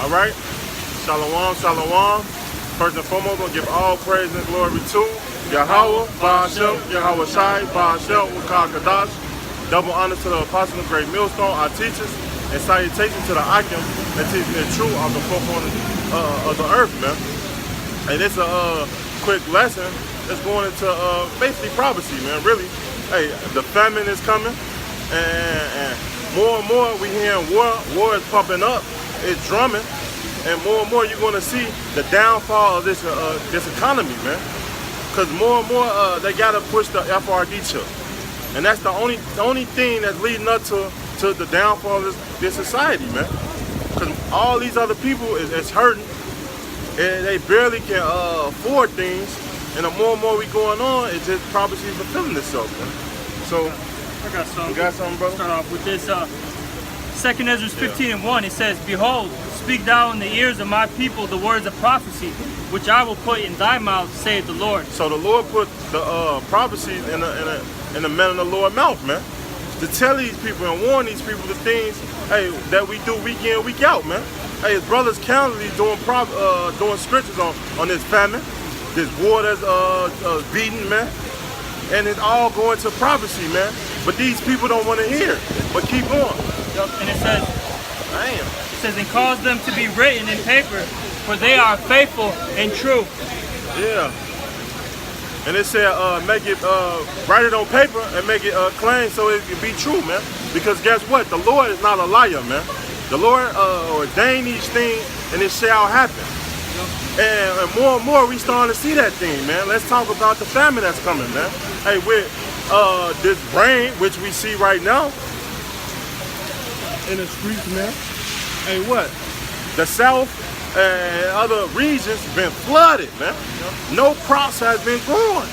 All right? Shalom, shalom. First and foremost, we'll give all praise and glory to Yahweh, Ba'ashem, Yahweh Shai, Ba'ashem, Wakar Kadash. Double honor to the apostle of Great Millstone, our teachers, and salutations to the Akim that teaching the truth of the four corners of the earth, man. And it's a quick lesson that's going into basically prophecy, man. Really, hey, the famine is coming, and more and more we hearing war is pumping up, it's drumming. And more you're going to see the downfall of this economy, man. Because more and more they got to push the FRD chip, and that's the only thing that's leading up to the downfall of this society, man. Because all these other people is hurting, and they barely can afford things. And the more and more we going on, it's just prophecy fulfilling itself, man. So I got something. You got something, brother? Start off with this. 2 Ezra 15:1. It says, "Behold, speak thou in the ears of my people the words of prophecy, which I will put in thy mouth, saith the Lord." So the Lord put the prophecies in the man of the Lord's mouth, man, to tell these people and warn these people the things, hey, that we do week in, week out, man. Hey, his brothers countlessly doing scriptures on this famine, this war that's beating, man, and it's all going to prophecy, man. But these people don't want to hear it. But keep going. Yep. And it says, damn. It says, "And cause them to be written in paper, for they are faithful and true." Yeah. And it said, make it, write it on paper and make it plain so it can be true, man. Because guess what? The Lord is not a liar, man. The Lord ordained these things, and it shall happen. And more we starting to see that thing, man. Let's talk about the famine that's coming, man. Hey, with this rain, which we see right now in the streets, man. Hey, what? The South and other regions been flooded, man. No crops has been growing.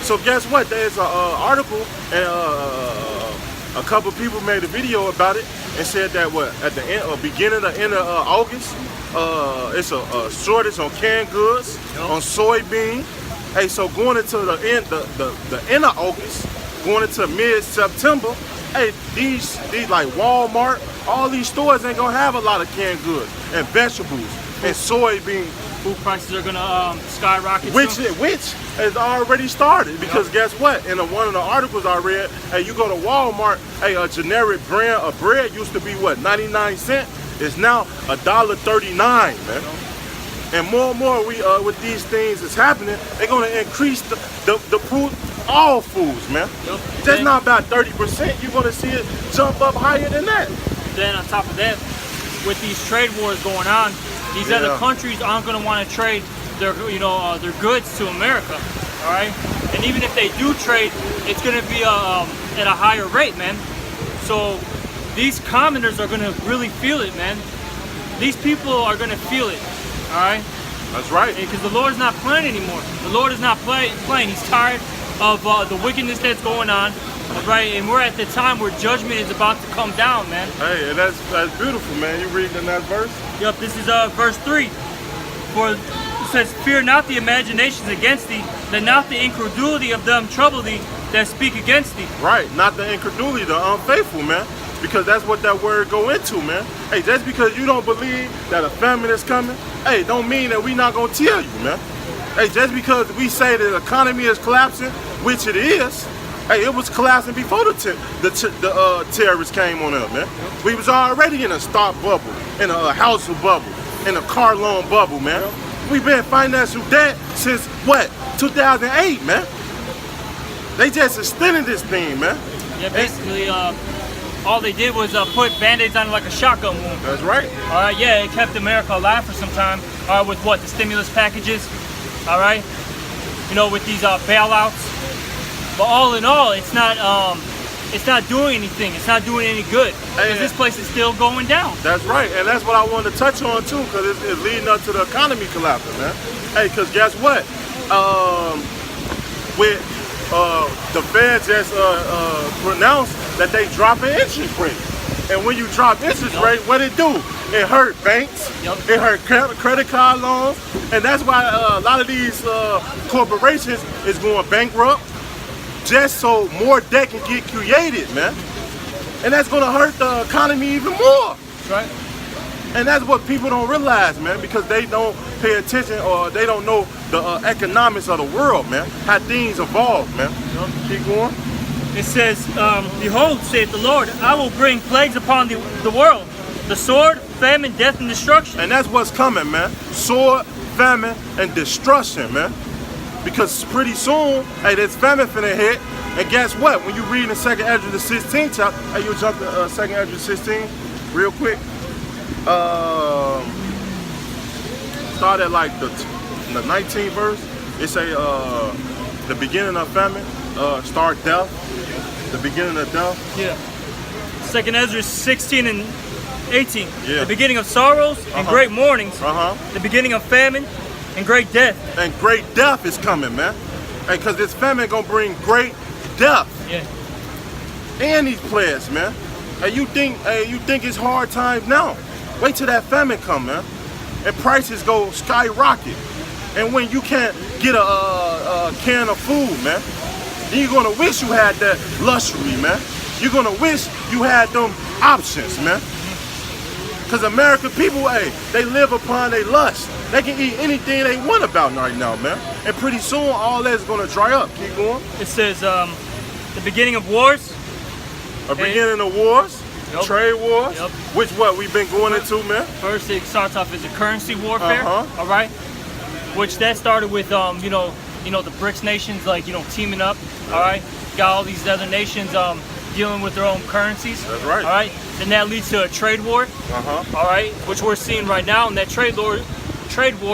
So guess what? There's an article, and a couple people made a video about it and said that at the end, beginning to end of August, it's a shortage on canned goods, on soybean. Hey, so going into the end of August, going into mid-September, hey, these like Walmart, all these stores ain't gonna have a lot of canned goods and vegetables and soybean. Food prices are gonna skyrocket. Which has already started, because guess what? In one of the articles I read, hey, you go to Walmart, hey, a generic brand of bread used to be what, 99 cents? It's now $1.39, man. And more we with these things that's happening, they're gonna increase the food, all foods, man. That's not about 30%. You're gonna see it jump up higher than that. Then on top of that, with these trade wars going on, these other countries aren't going to want to trade their goods to America, all right? And even if they do trade, it's going to be at a higher rate, man. So these commoners are going to really feel it, man. These people are going to feel it, all right? That's right. Because the Lord is not playing anymore. The Lord is not playing. He's tired of the wickedness that's going on. Right, and we're at the time where judgment is about to come down, man. Hey, and that's beautiful, man. You reading in that verse? Yep, this is verse 3. For it says, "Fear not the imaginations against thee, that not the incredulity of them trouble thee that speak against thee." Right, not the incredulity, the unfaithful, man. Because that's what that word go into, man. Hey, just because you don't believe that a famine is coming, hey, don't mean that we not gonna tell you, man. Hey, just because we say that the economy is collapsing, which it is. Hey, it was collapsing before the terrorists came on up, man. We was already in a stock bubble, in a house bubble, in a car loan bubble, man. We've been financial debt since what? 2008, man. They just extended this thing, man. Yeah, basically, all they did was put band-aids on like a shotgun wound. That's right. All right, yeah, it kept America alive for some time. With what? The stimulus packages. All right, with these bailouts. But all in all, it's not doing anything. It's not doing any good, because this place is still going down. That's right, and that's what I wanted to touch on too, because it's leading up to the economy collapsing, man. Hey, because guess what? With the Fed just pronounced that they dropping interest rates, and when you drop interest rate, what it do? It hurt banks. It hurt credit card loans, and that's why a lot of these corporations is going bankrupt. Just so more debt can get created, man. And that's gonna hurt the economy even more. Right. And that's what people don't realize, man, because they don't pay attention or they don't know the economics of the world, man, how things evolve, man. Keep going. It says, behold, saith the Lord, I will bring plagues upon the world, the sword, famine, death, and destruction. And that's what's coming, man. Sword, famine, and destruction, man. Because pretty soon, hey, this famine finna hit. And guess what? When you read in 2nd Ezra the 16th chapter, hey, you jump to 2nd Ezra 16 real quick. Start at like the 19th verse. It say the beginning of famine, start death, the beginning of death. Yeah. 2nd Ezra 16 and 18. Yeah. The beginning of sorrows and great mournings. The beginning of famine and great death. And great death is coming, man. Hey, cause this famine gonna bring great death. Yeah. And these plagues, man. Hey, you think it's hard times now? Wait till that famine come, man. And prices go skyrocket. And when you can't get a can of food, man, then you're gonna wish you had that luxury, man. You're gonna wish you had them options, man. Cause American people, hey, they live upon their lust. They can eat anything they want about right now, man. And pretty soon, all that's gonna dry up. Keep going. It says the beginning of wars. A beginning of wars. Yep. Trade wars, Yep. which what we've been going into, man. First, it starts off as a currency warfare, all right? Which that started with, you know, the BRICS nations, like, teaming up, all right? Got all these other nations dealing with their own currencies. That's right. All right? Then that leads to a trade war, all right? Which we're seeing right now, and that trade war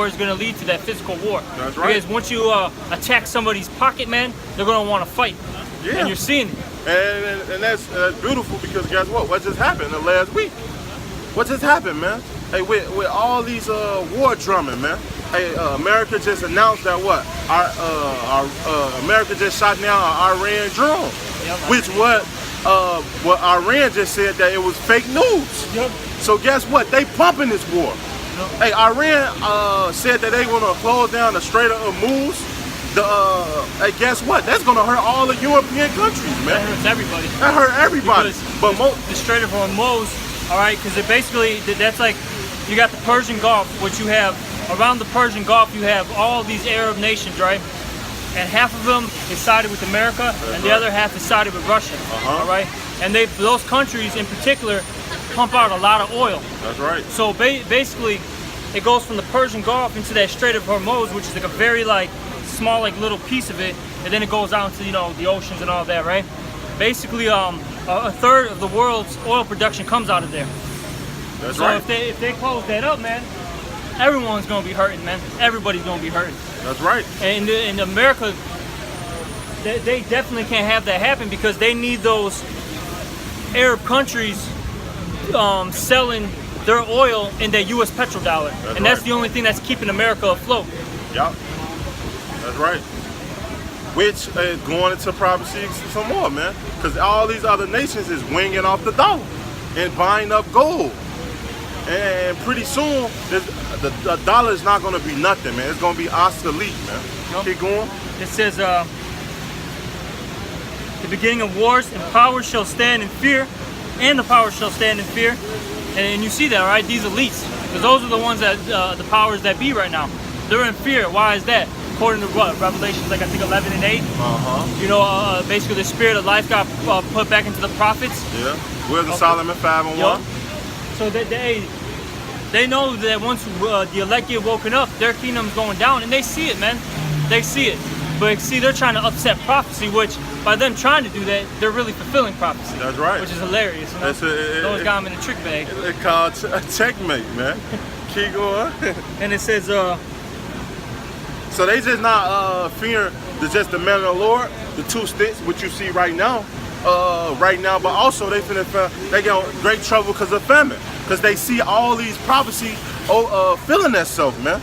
is going to lead to that physical war. That's right. Because once you attack somebody's pocket, man, they're going to want to fight. Yeah. And you're seeing it. And that's beautiful because guess what? What just happened the last week? What just happened, man? Hey, with all these war drumming, man. Hey, America just announced that what? Our America just shot down an Iran drone, which what Iran just said that it was fake news. Yep. So guess what? They pumping this war. Hey, Iran said that they want to close down the Strait of Hormuz. Hey, guess what? That's gonna hurt all the European countries, man. That hurts everybody. That hurt everybody. But the Strait of Hormuz, all right, because it basically that's like you got the Persian Gulf, which you have around the Persian Gulf. You have all these Arab nations, right? And half of them is sided with America, and the other half is sided with Russia. All right, and those countries in particular pump out a lot of oil. That's right. So basically, it goes from the Persian Gulf into that Strait of Hormuz, which is like a very small little piece of it, and then it goes out to the oceans and all that, right? Basically, a third of the world's oil production comes out of there. That's so right. if they close that up, man, everyone's gonna be hurting, man. Everybody's gonna be hurting. That's right. And in America, they definitely can't have that happen because they need those Arab countries selling their oil in their U.S. petrodollar, and that's the only thing that's keeping America afloat. Yup. That's right. Which is going into Prophecies some more, man. Because all these other nations is winging off the dollar and buying up gold. And pretty soon, the dollar is not going to be nothing, man. It's going to be obsolete, man. Keep going. It says, the beginning of wars and powers shall stand in fear, and the powers shall stand in fear. And you see that, right? These elites. Because those are the ones that, the powers that be right now. They're in fear. Why is that? According to what? Revelations, I think 11 and 8. Basically the spirit of life got put back into the prophets. Yeah. Wisdom Solomon 5 and 1. So they know that once the elect get woken up, their kingdom's going down, and they see it, man. They see it. But see, they're trying to upset prophecy, which by them trying to do that, they're really fulfilling prophecy. That's right. Which is hilarious. You know? Those got them in a trick bag. It's called a checkmate, man. Keep going. And it says, so they just not fearing just the man of the Lord, the two sticks, which you see right now, but also they get in great trouble because of famine, because they see all these prophecies filling themselves, man,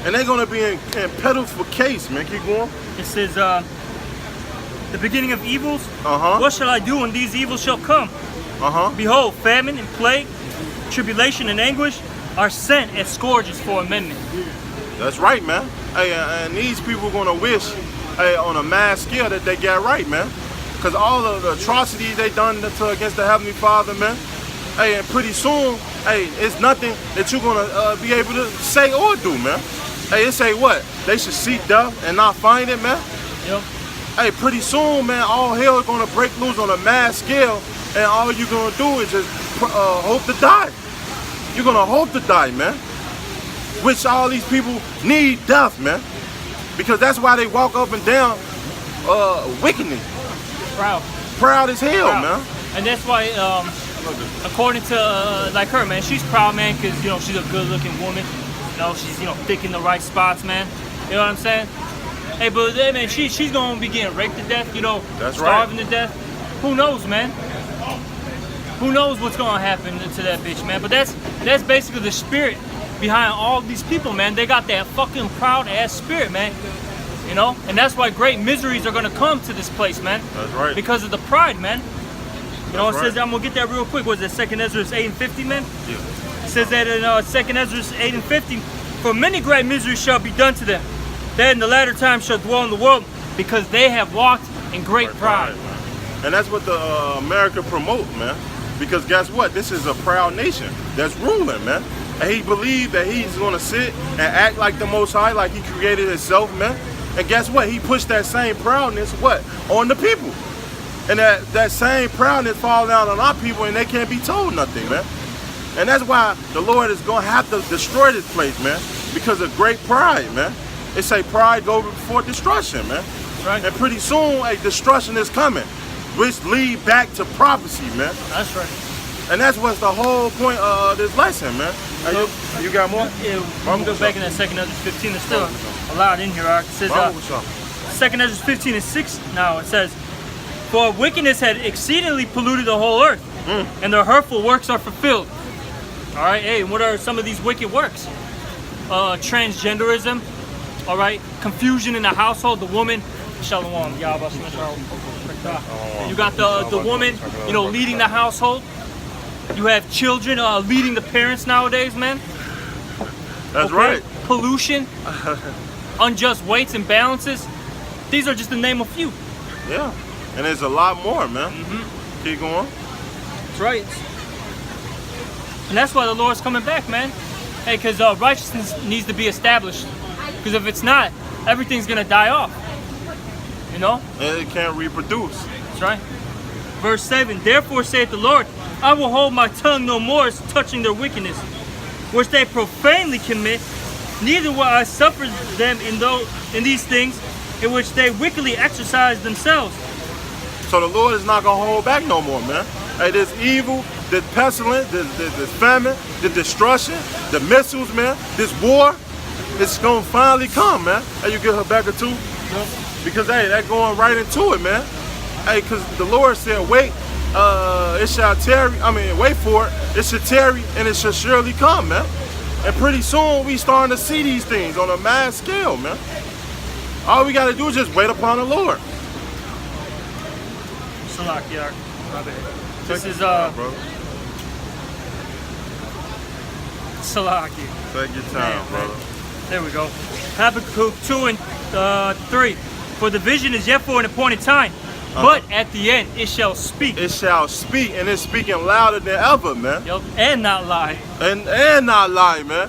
and they're gonna be in pitiful case, man. Keep going. It says, the beginning of evils. What shall I do when these evils shall come? Behold, famine and plague, tribulation and anguish are sent as scourges for amendment. That's right, man. Hey, and these people are gonna wish, hey, on a mass scale that they get right, man. Because all of the atrocities they done against the Heavenly Father, man. Hey, and pretty soon, hey, it's nothing that you're gonna be able to say or do, man. Hey, it say what? They should seek death and not find it, man. Yep. Hey, pretty soon, man, all hell is gonna break loose on a mass scale, and all you're gonna do is just hope to die. You're gonna hope to die, man. Which all these people need death, man. Because that's why they walk up and down wickedness. Proud as hell, man. And that's why, according to like her, man, she's proud, man, because she's a good-looking woman. She's thick in the right spots, man. You know what I'm saying? Hey, but man, she's gonna be getting raped to death. That's starving right. to death. Who knows, man? Who knows what's gonna happen to that bitch, man? But that's basically the spirit behind all these people, man. They got that fucking proud ass spirit, man. And that's why great miseries are gonna come to this place, man. That's right. Because of the pride, man. It says, right. I'm gonna get that real quick. Was it 2nd Ezra 8:50, man? Yeah. It says that in 2nd Ezra 8:50, for many great miseries shall be done to them. That in the latter time shall dwell in the world, because they have walked in great pride. Man. And that's what the America promote, man. Because guess what? This is a proud nation that's ruling, man. And he believed that he's gonna sit and act like the Most High, like he created himself, man. And guess what? He pushed that same proudness, on the people. And that same proudness fall down on our people, and they can't be told nothing, man. And that's why the Lord is gonna have to destroy this place, man, because of great pride, man. It say pride go before destruction, man. Right. And pretty soon, a destruction is coming, which lead back to prophecy, man. That's right. And that's what's the whole point of this lesson, man. You got more? Yeah, I'm go back in that 2nd Ezra 15. There's still a lot in here. It says 2nd Ezra 15:6. Now it says, for wickedness had exceedingly polluted the whole earth, and their hurtful works are fulfilled. All right, hey, what are some of these wicked works? Transgenderism, all right, confusion in the household, the woman, Shalom, you got the woman, leading the household. You have children leading the parents nowadays, man. That's right. Pollution, unjust weights and balances. These are just to name a few. Yeah, and there's a lot more, man. Keep going. That's right. And that's why the Lord's coming back, man. Hey, because righteousness needs to be established. Because if it's not, everything's going to die off. And it can't reproduce. That's right. Verse 7, therefore saith the Lord, I will hold my tongue no more as touching their wickedness, which they profanely commit, neither will I suffer them in these things in which they wickedly exercise themselves. So the Lord is not going to hold back no more, man. Hey, this evil, this pestilence, this famine, the destruction, the missiles, man, this war, it's going to finally come, man. Hey, you get Habakkuk 2? Yep. Because, hey, that going right into it, man. Hey, because the Lord said, wait, it shall tarry, wait for it, it shall tarry, and it shall surely come, man. And pretty soon, we starting to see these things on a mass scale, man. All we got to do is just wait upon the Lord. Salakia, my bad. This is, Salakia. Take your time, brother. There we go. Habakkuk 2 and 3. For the vision is yet for an appointed time, but at the end it shall speak. It shall speak, and it's speaking louder than ever, man. Yep. And not lie. And not lie, man.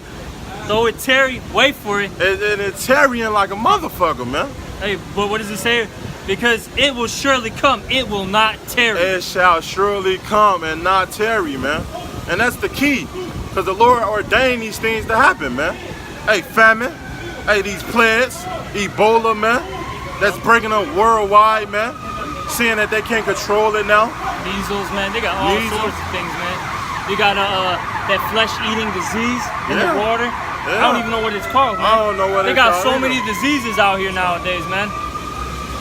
Though it tarry, wait for it. And it's tarrying like a motherfucker, man. Hey, but what does it say? Because it will surely come, it will not tarry. It shall surely come and not tarry, man. And that's the key, because the Lord ordained these things to happen, man. Hey, famine. Hey, these plagues, Ebola, man. That's breaking up worldwide, man. Seeing that they can't control it now. Measles, man. They got all sorts of things, man. They got that flesh-eating disease in the water. Yeah. I don't even know what it's called, man. I don't know what it's called. They got so many diseases out here nowadays, man.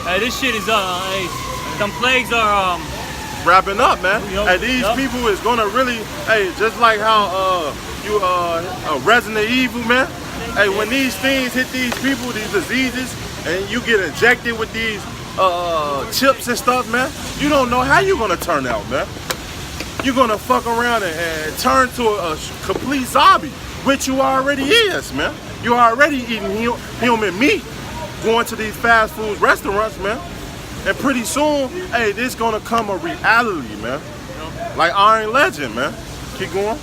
Hey, this shit is hey, them plagues are wrapping up, man. And these people is gonna really, hey, just like how Resident Evil, man. Hey, when these things hit these people, these diseases, and you get injected with these chips and stuff, man, you don't know how you're gonna turn out, man. You're gonna fuck around and turn to a complete zombie, which you already is, man. You already eating human meat, going to these fast food restaurants, man. And pretty soon, hey, this gonna come a reality, man. Like Iron Legend, man. Keep going.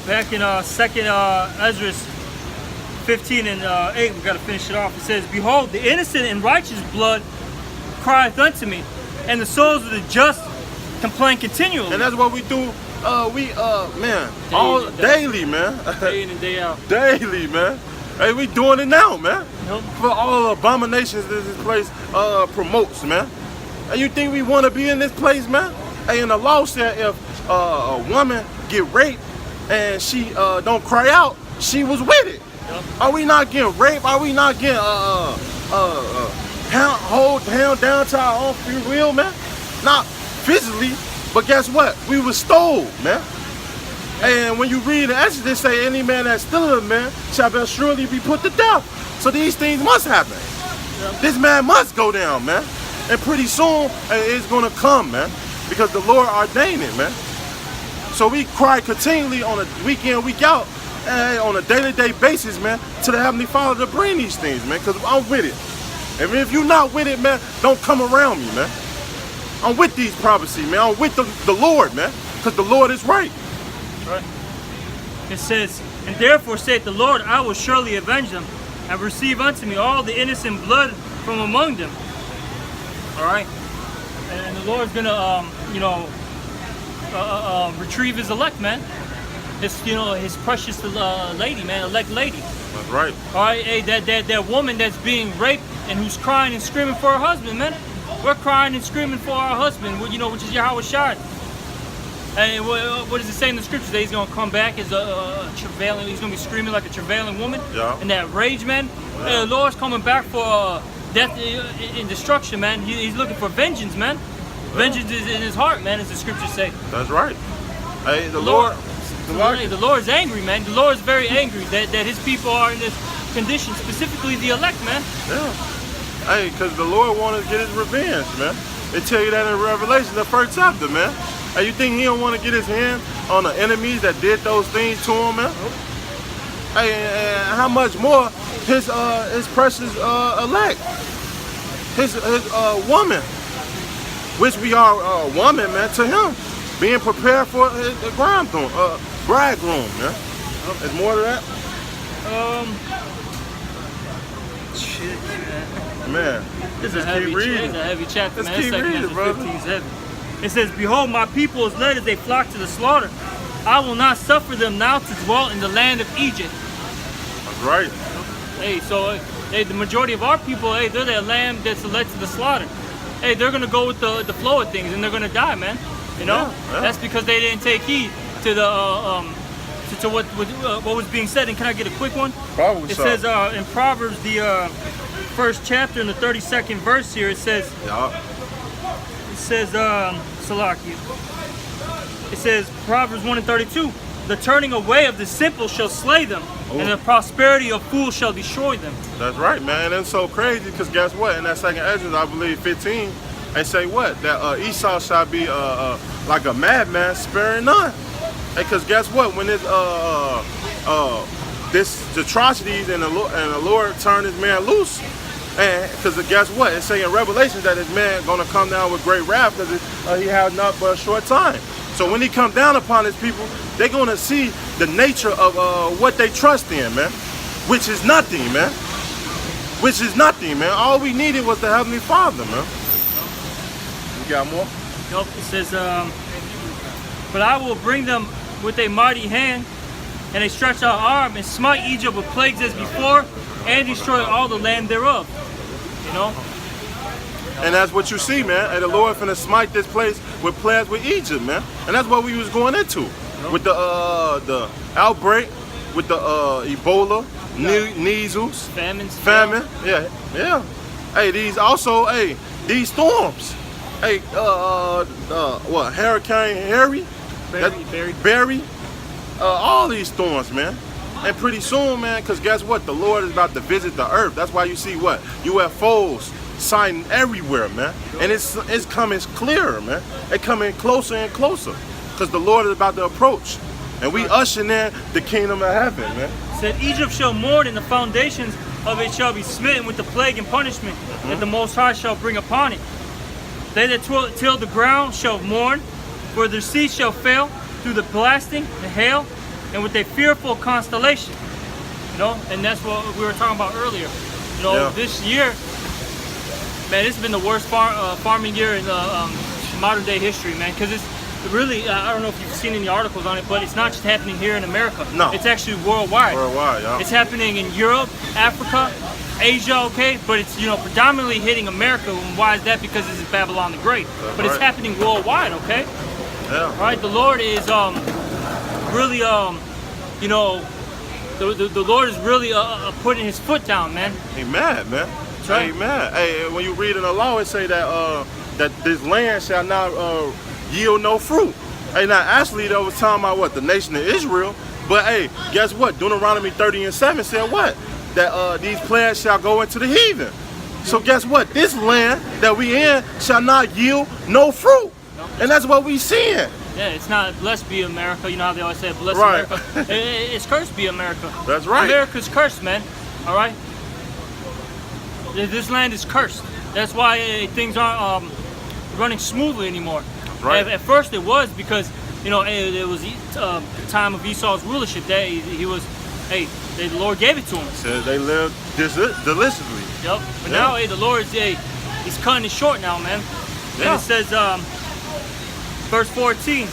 back in 2nd Ezra 15 and 8, we got to finish it off. It says, "Behold, the innocent and righteous blood crieth unto me, and the souls of the just complain continually." And that's what we do. Man, all daily, man. Day in and day out. Daily, man. Hey, we doing it now, man. Yep. For all the abominations that this place promotes, man. And you think we want to be in this place, man? Hey, and the law said if a woman get raped and she don't cry out, she was with it. Yep. Are we not getting raped? Are we not getting held down to our own free will, man? Not physically, but guess what? We was stole, man. And when you read the Exodus, they say any man that stealeth a man shall surely be put to death. So these things must happen. Yep. This man must go down, man. And pretty soon it's gonna come, man, because the Lord ordained it, man. So we cry continually on a week in, week out, and on a day-to-day basis, man, to the Heavenly Father to bring these things, man, because I'm with it. And if you're not with it, man, don't come around me, man. I'm with these prophecies, man. I'm with the Lord, man, because the Lord is right. Right. It says, "And therefore saith the Lord, I will surely avenge them, and receive unto me all the innocent blood from among them." All right. And the Lord's gonna, retrieve His elect, man. His precious lady, man, elect lady. That's right. All right. Hey, that woman that's being raped and who's crying and screaming for her husband, man. We're crying and screaming for our husband, which is Yahweh Shai. And what does it say in the scriptures? That he's going to come back as a travailing, he's going to be screaming like a travailing woman. Yeah. And that rage, man. Yeah. Hey, the Lord's coming back for death and destruction, man. He's looking for vengeance, man. Yeah. Vengeance is in his heart, man, as the scriptures say. That's right. Hey, the Lord is angry, man. The Lord is very angry that his people are in this condition, specifically the elect, man. Yeah. Hey, because the Lord wanted to get his revenge, man. They tell you that in Revelation, the 1st chapter, man. Hey, you think he don't want to get his hand on the enemies that did those things to him, man? Nope. Hey, and how much more his precious elect, his woman, which we are a woman, man, to him, being prepared for his bridegroom, man. There's more to that. Shit, man. Man, This is a heavy chapter, man. Let's keep reading, brother. 15 is heavy. It says, "Behold, my people is led as they flock to the slaughter. I will not suffer them now to dwell in the land of Egypt." That's right. Hey, so the majority of our people, hey, they're that lamb that's led to the slaughter. Hey, they're gonna go with the flow of things, and they're gonna die, man. You know, Yeah. That's because they didn't take heed to the to what was being said. And can I get a quick one? Probably It so. says in Proverbs, the 1st chapter in the 32nd verse here, it says. Yeah. It says, Salaki. It says, Proverbs 1 and 32. "The turning away of the simple shall slay them, and the prosperity of fools shall destroy them." That's right, man. And it's so crazy because guess what? In that 2nd Ezra, I believe 15, they say what? That Esau shall be like a madman, sparing none. Because guess what? When this atrocities and the Lord turned his man loose. And because guess what? It's saying in Revelation that this man gonna come down with great wrath because he had not but a short time. So when he come down upon his people, they're gonna see the nature of what they trust in, man. Which is nothing, man. Which is nothing, man. All we needed was the Heavenly Father, man. You got more? Nope. It says, "But I will bring them with a mighty hand and a stretched out arm, and smite Egypt with plagues as before, and destroy all the land thereof." You know? And that's what you see, man. And the Lord finna smite this place with plagues with Egypt, man. And that's what we was going into. With the outbreak, with the Ebola, measles, famine. Yeah. Hey, these storms. Hey, Hurricane Harry? Barry. All these storms, man. And pretty soon, man, because guess what? The Lord is about to visit the earth. That's why you see what? UFOs sighting everywhere, man. And it's coming clearer, man. It's coming closer and closer because the Lord is about to approach. And we ushering in the kingdom of heaven, man. It said, "Egypt shall mourn, and the foundations of it shall be smitten with the plague and punishment that the Most High shall bring upon it. They that till the ground shall mourn, for their seed shall fail through the blasting, the hail, and with a fearful constellation. You know, and that's what we were talking about earlier. You know, this year, man, it's been the worst farming year in modern day history, man, because it's really, I don't know if you've seen any articles on it, but it's not just happening here in America. No. It's actually worldwide. Worldwide, yeah. It's happening in Europe, Africa, Asia, okay? But it's, you know, predominantly hitting America. And why is that? Because this is Babylon the Great. That's but it's right. happening worldwide, okay? Yeah. All right, the Lord is really, you know, the Lord is really putting his foot down, man. Amen, man. That's right. Amen. Hey, when you read in the law, it say that that this land shall not yield no fruit. Hey, now actually that was talking about what, the nation of Israel. But hey, guess what? Deuteronomy 30:7 said what? That these plants shall go into the heathen. So guess what? This land that we in shall not yield no fruit. And that's what we seeing. Yeah, it's not blessed be America. You know how they always say blessed Right. America. It's cursed be America. That's right. America's cursed, man. All right. This land is cursed. That's why things aren't running smoothly anymore. Right. At first it was because, you know, it was the time of Esau's rulership. That he was, hey, the Lord gave it to him. Said they lived deliciously. Yep. But now, hey, the Lord is, he's cutting it short now, man. Yeah. And it says, verse 14,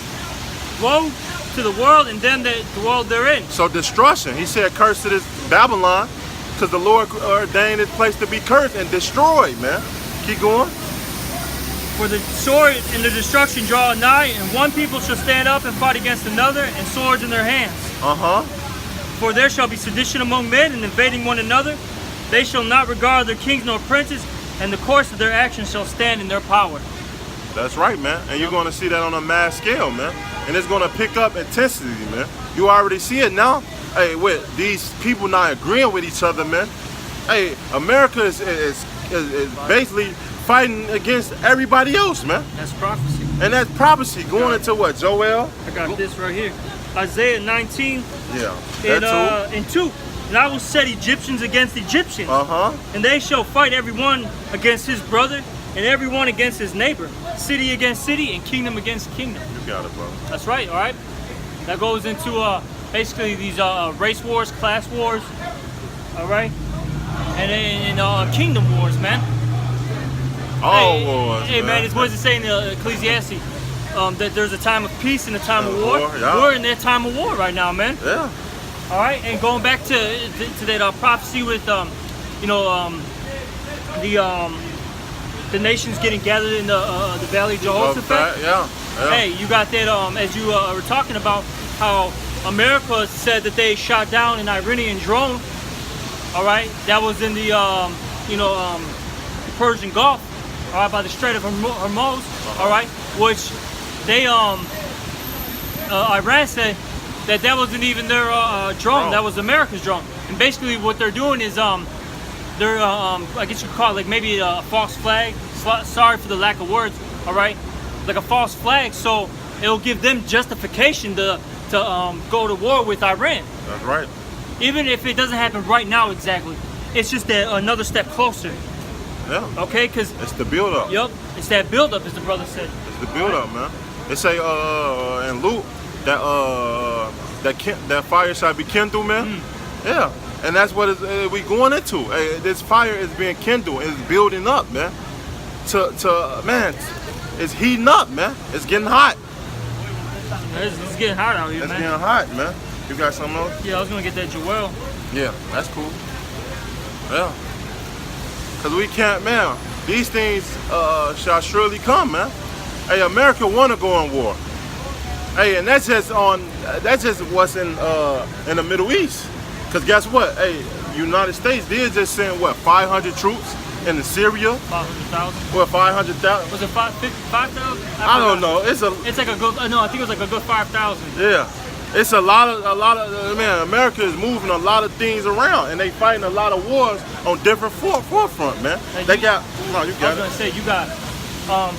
woe to the world and them that dwell therein. So destruction. He said, curse to this Babylon, because the Lord ordained this place to be cursed and destroyed, man. Keep going. For the sword and the destruction draw nigh, and one people shall stand up and fight against another, and swords in their hands. For there shall be sedition among men, and invading one another. They shall not regard their kings nor princes, and the course of their actions shall stand in their power. That's right, man. And you're going to see that on a mass scale, man. And it's going to pick up intensity, man. You already see it now. Hey, with these people not agreeing with each other, man. Hey, America is basically fighting against everybody else, man. That's prophecy. And that's prophecy going into what, Joel? I got this right here. Isaiah 19 Yeah. and 2. And I will set Egyptians against Egyptians. And they shall fight everyone against his brother, and everyone against his neighbor. City against city, and kingdom against kingdom. You got it, bro. That's right, all right? That goes into basically these race wars, class wars, all right? And kingdom wars, man. All wars, Hey, man, it's what does it say in the Ecclesiastes? That there's a time of peace and a time of war. Yeah. We're in that time of war right now, man. Yeah. All right, and going back to that prophecy with, you know, the nations getting gathered in the Valley of Jehoshaphat. Yeah. Hey, you got that, as you were talking about, how America said that they shot down an Iranian drone. All right, that was in the, you know, Persian Gulf. All right, by the Strait of Hormuz. All right, which they, Iran said that wasn't even their drone. That was America's drone. And basically, what they're doing is, they're, I guess you could call it like maybe a false flag. Sorry for the lack of words. All right, like a false flag. So it'll give them justification to go to war with Iran. That's right. Even if it doesn't happen right now exactly, it's just that another step closer. Yeah. Okay, because it's the build up. Yep, it's that build up, as the brother said. It's the build up, man. They say in Luke that fire shall be kindled, man. Yeah, and that's what we going into. This fire is being kindled. It's building up, man. Man, it's heating up, man. It's getting hot. It's getting hot out here, man. It's getting hot, man. You got something else? Yeah, I was gonna get that Joel. Yeah, that's cool. Yeah. Cause we can't, man. These things shall surely come, man. Hey, America want to go in war. Hey, and that's just what's in the Middle East. Cause guess what? Hey, United States did just send what 500 troops into Syria. 500,000. What 500,000? Was it 5,000? I don't know. It's like a good. No, I think it was like a good 5,000. Yeah. It's a lot of man. America is moving a lot of things around, and they fighting a lot of wars on different forefront, man. They got. No, you got. I was gonna say you got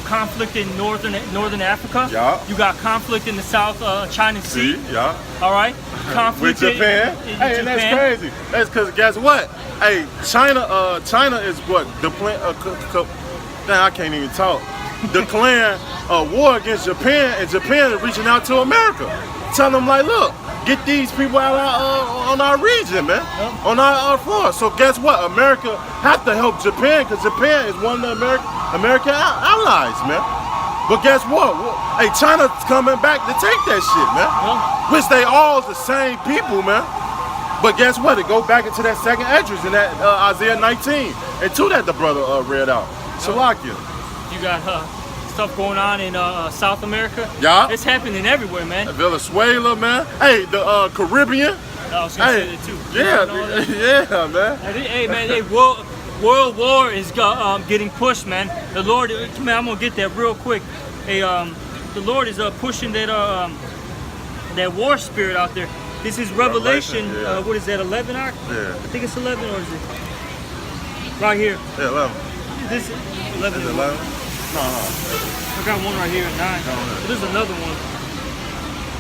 conflict in northern Africa. Yeah. You got conflict in the South China Sea. Yeah. All right. Conflict with Japan. In hey, and that's crazy. That's because guess what? Hey, China is what the plan. I can't even talk. Declaring a war against Japan, and Japan is reaching out to America. tell them like, look, get these people out on our region, man, on our floor. So guess what? America have to help Japan because Japan is one of the American allies, man. But guess what? Hey, China's coming back to take that shit, man. Which they all the same people, man. But guess what? It go back into that second address in that Isaiah 19 and 2 that the brother read out. Shalakia. You got stuff going on in South America. Yeah. It's happening everywhere, man. Venezuela, man. Hey, the Caribbean. I was gonna say that too. Yeah, man. Hey, man. Hey, World War is getting pushed, man. The Lord, man, I'm gonna get that real quick. Hey, the Lord is pushing that war spirit out there. This is Revelation. What is that? 11, Ark? Yeah. I think it's 11, or is it right here? Yeah, 11. This 11. Is it 11? No. I got one right here at 9. But there's another one.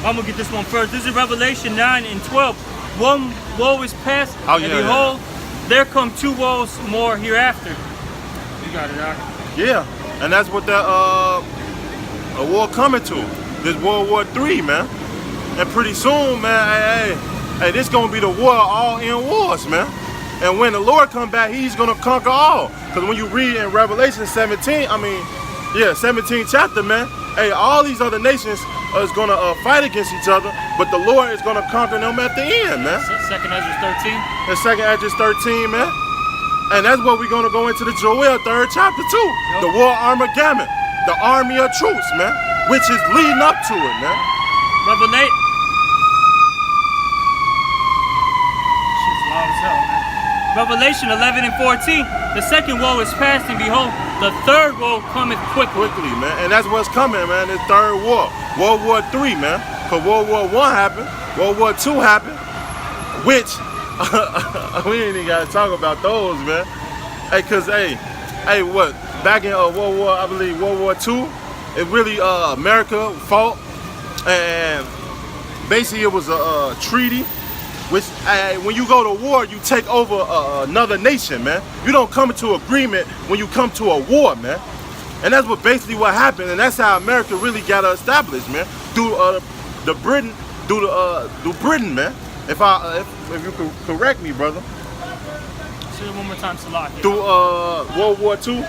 I'm gonna get this one first. This is Revelation 9 and 12. One woe is past, and behold, there come 2 woes more hereafter. You got it, Ark. Yeah, and that's what that a war coming to. This World War 3, man. And pretty soon, man, hey, this gonna be the war of all end wars, man. And when the Lord come back, he's gonna conquer all. Because when you read in Revelation 17, 17 chapter, man, hey, all these other nations is gonna fight against each other, but the Lord is gonna conquer them at the end, man. Second Ezra 13. And second Ezra 13, man. And that's what we're gonna go into the Joel 3rd chapter too. Yep. The war Armageddon, the army of troops, man, which is leading up to it, man. Revelation. Shit's loud as hell, man. Revelation 11 and 14. The second woe is past, and behold, the third woe cometh quickly, man. And that's what's coming, man. The third war, World War 3, man. Cause World War 1 happened, World War 2 happened, which we ain't even gotta talk about those, man. Hey, cause what? Back in World War, I believe World War 2, it really America fought. And basically it was a treaty, which when you go to war, you take over another nation, man. You don't come into agreement when you come to a war, man. And that's what happened, and that's how America really got established, man. Through Britain, man. If you could correct me, brother. Say that one more time, Salaki. Through World War II.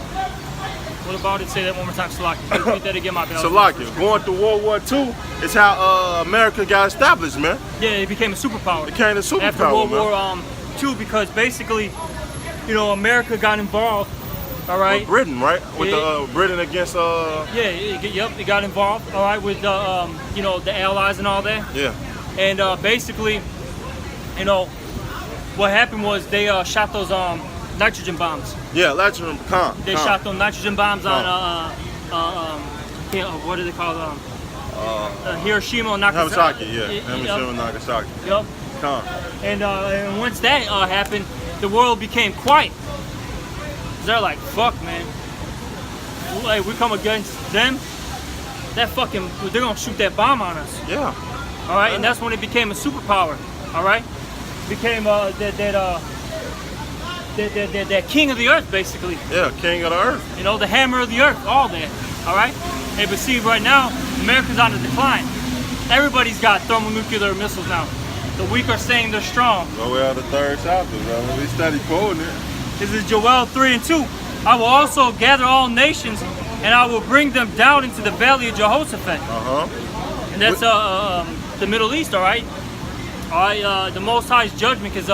What about it? Say that one more time, Salaki. Repeat that again, my bad. Salaki, going through World War II is how America got established, man. Yeah, it became a superpower. It became a superpower, after World War II, because basically, America got involved. All right. With Britain, right? With Britain against. It got involved. All right, with the Allies and all that. Yeah. And basically, what happened was they shot those nitrogen bombs. Yeah, nitrogen bombs. They shot those nitrogen bombs on what do they call them? Hiroshima and Nagasaki. Hiroshima and Nagasaki. Yep. And once that happened, the world became quiet. They're like, fuck, man. Like, we come against them, they're gonna shoot that bomb on us. Yeah. All right, and that's when it became a superpower. All right, became that king of the earth, basically. Yeah, king of the earth. The hammer of the earth, all that. All right. Hey, but see, right now, America's on the decline. Everybody's got thermonuclear missiles now. The weak are saying they're strong. Go out the 3rd chapter, bro. We study quoting it. This is Joel 3 and 2. I will also gather all nations, and I will bring them down into the valley of Jehoshaphat. And that's the Middle East, all right? The Most High's judgment, because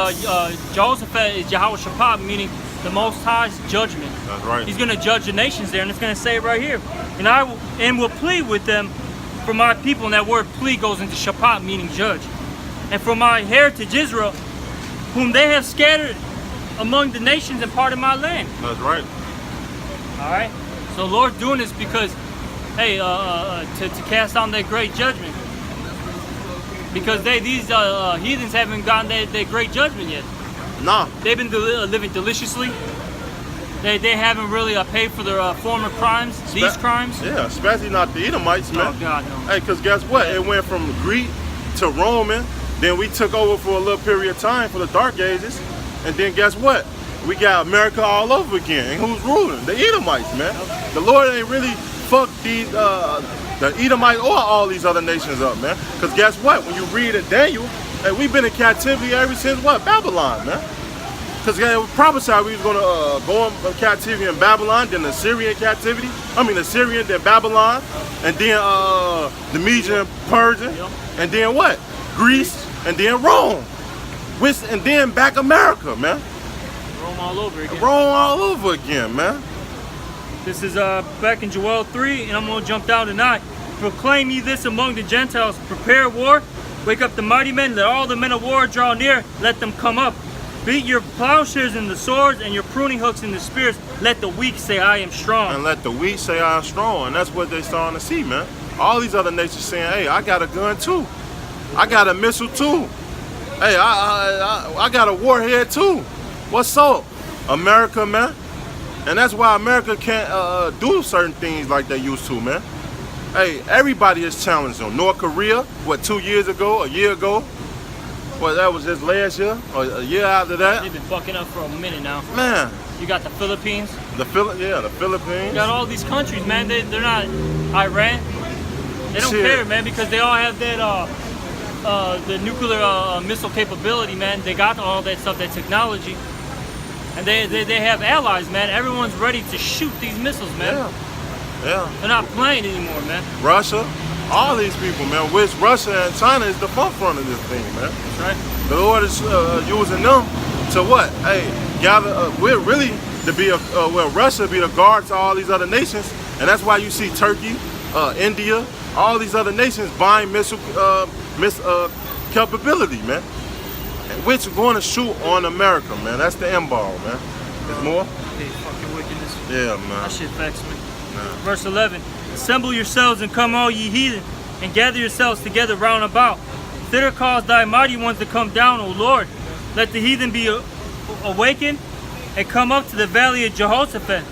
Jehoshaphat is Jehoshaphat, meaning the Most High's judgment. That's right. He's going to judge the nations there, and it's going to say it right here. And I will plead with them for my people, and that word plead goes into Shaphat, meaning judge. And for my heritage Israel, whom they have scattered among the nations and part of my land. That's right. All right. So the Lord's doing this because, hey, to cast down that great judgment. Because these heathens haven't gotten that great judgment yet. Nah. They've been living deliciously. They haven't really paid for their former crimes, these crimes. Yeah, especially not the Edomites, man. Oh God, no. Hey, because guess what? It went from Greek to Roman. Then we took over for a little period of time for the Dark Ages. And then guess what? We got America all over again. And who's ruling? The Edomites, man. The Lord ain't really fucked these the Edomites or all these other nations up, man. Because guess what? When you read in Daniel, hey, we've been in captivity ever since what? Babylon, man. Because it was prophesied we was going to go in captivity in Babylon, then the Syrian captivity. The Syrian, then Babylon, and then the Median, Persian, and then what? Greece, and then Rome. And then back America, man. Rome all over again. Rome all over again, man. This is back in Joel 3, and I'm going to jump down to 9. Proclaim ye this among the Gentiles, prepare war, wake up the mighty men, let all the men of war draw near, let them come up. Beat your plowshares in the swords and your pruning hooks in the spears. Let the weak say, I am strong. And let the weak say, I am strong. And that's what they're starting to see, man. All these other nations saying, hey, I got a gun too. I got a missile too. Hey, I got a warhead too. What's up, America, man? And that's why America can't do certain things like they used to, man. Hey, everybody is challenged them. North Korea, what, 2 years ago, a year ago? Well, that was just last year, or a year after that. They've been fucking up for a minute now. Man. You got the Philippines. The Philippines. You got all these countries, man. They're not Iran. They don't care, man, because they all have that the nuclear missile capability, man. They got all that stuff, that technology. And they have allies, man. Everyone's ready to shoot these missiles, man. Yeah. They're not playing anymore, man. Russia. All these people, man, which Russia and China is the forefront of this thing, man. That's right. The Lord is using them to what? Hey, gather. We're really to be Russia be the guard to all these other nations, and that's why you see Turkey, India, all these other nations buying missile capability, man. Which are going to shoot on America, man. That's the end ball, man. There's more. Hey, fucking wickedness. Yeah, man. That shit vexed me. Nah. Verse 11. Assemble yourselves and come all ye heathen, and gather yourselves together round about. Thither cause thy mighty ones to come down, O Lord. Let the heathen be awakened, and come up to the valley of Jehoshaphat.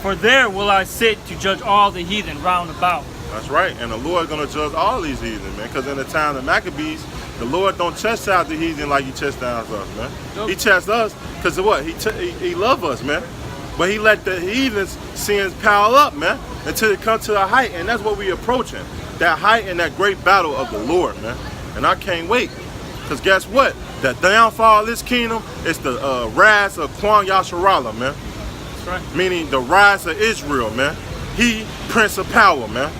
For there will I sit to judge all the heathen round about. That's right, and the Lord is going to judge all these heathen, man. Because in the time of the Maccabees, the Lord don't chastise the heathen like he chastises us, man. Nope. He chastises us because of what? He loves us, man. But he let the heathen's sins pile up, man, until it comes to a height, and that's what we're approaching. That height and that great battle of the Lord, man. And I can't wait. Because guess what? The downfall of this kingdom is the rise of Kwang Yasharala, man. That's right. Meaning the rise of Israel, man. He, Prince of Power, man.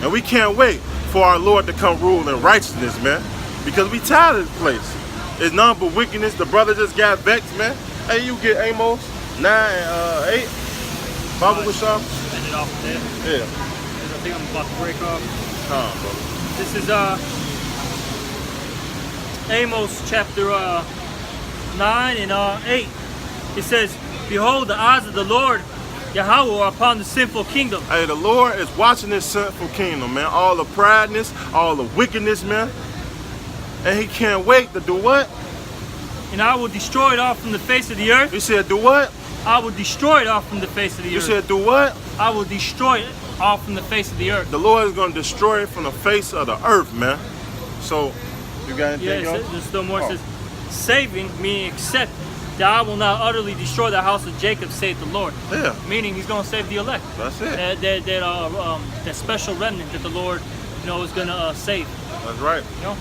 And we can't wait for our Lord to come rule in righteousness, man. Because we tired of this place. It's none but wickedness. The brother just got vexed, man. Hey, you get Amos 9 and 8. Bible with some. End it off there. Yeah. I think I'm about to break off. Brother. This is Amos chapter 9 and 8. It says, behold, the eyes of the Lord Yahweh are upon the sinful kingdom. Hey, the Lord is watching this sinful kingdom, man. All the prideness, all the wickedness, man. And he can't wait to do what? And I will destroy it off from the face of the earth. You said do what? I will destroy it off from the face of the earth. You said do what? I will destroy it off from the face of the earth. The Lord is going to destroy it from the face of the earth, man. So, you got anything else? There's still more. It says, saving, meaning except that I will not utterly destroy the house of Jacob, saith the Lord. Yeah. Meaning he's going to save the elect. That's it. That special remnant that the Lord, is going to save. That's right. Oh,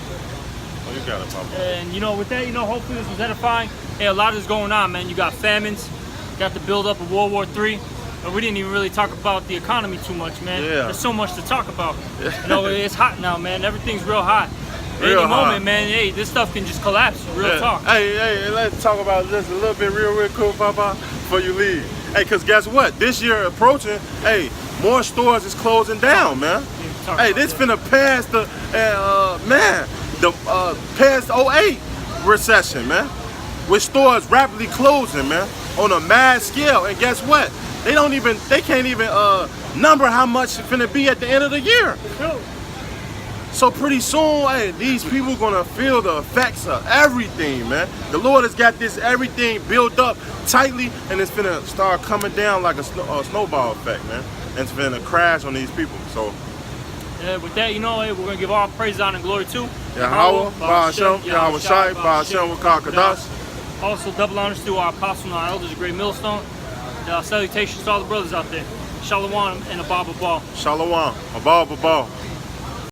you got it, Papa. And with that, hopefully this was edifying. Hey, a lot is going on, man. You got famines, got the build up of World War III. But we didn't even really talk about the economy too much, man. Yeah. There's so much to talk about. It's hot now, man. Everything's real hot. Real Any hot. moment, man, hey, this stuff can just collapse. Real talk. Hey, let's talk about this a little bit real quick, Papa, before you leave. Hey, because guess what? This year approaching, hey, more stores is closing down, man. Hey, this finna pass the, past 08 recession, man. With stores rapidly closing, man, on a mass scale. And guess what? They can't even number how much it's finna be at the end of the year. So pretty soon, hey, these people gonna feel the effects of everything, man. The Lord has got this everything built up tightly, and it's finna start coming down like a snowball effect, man. And it's finna crash on these people. So with that, hey, we're gonna give all praise, honor, and glory to Yahweh, Ba'ashem, Yahweh Shai, Ba'ashem, Wakakadash. Also, double honors to our apostle and our elders, a great millstone. Salutations to all the brothers out there. Shalom and a baba ball. Shalom. A ball.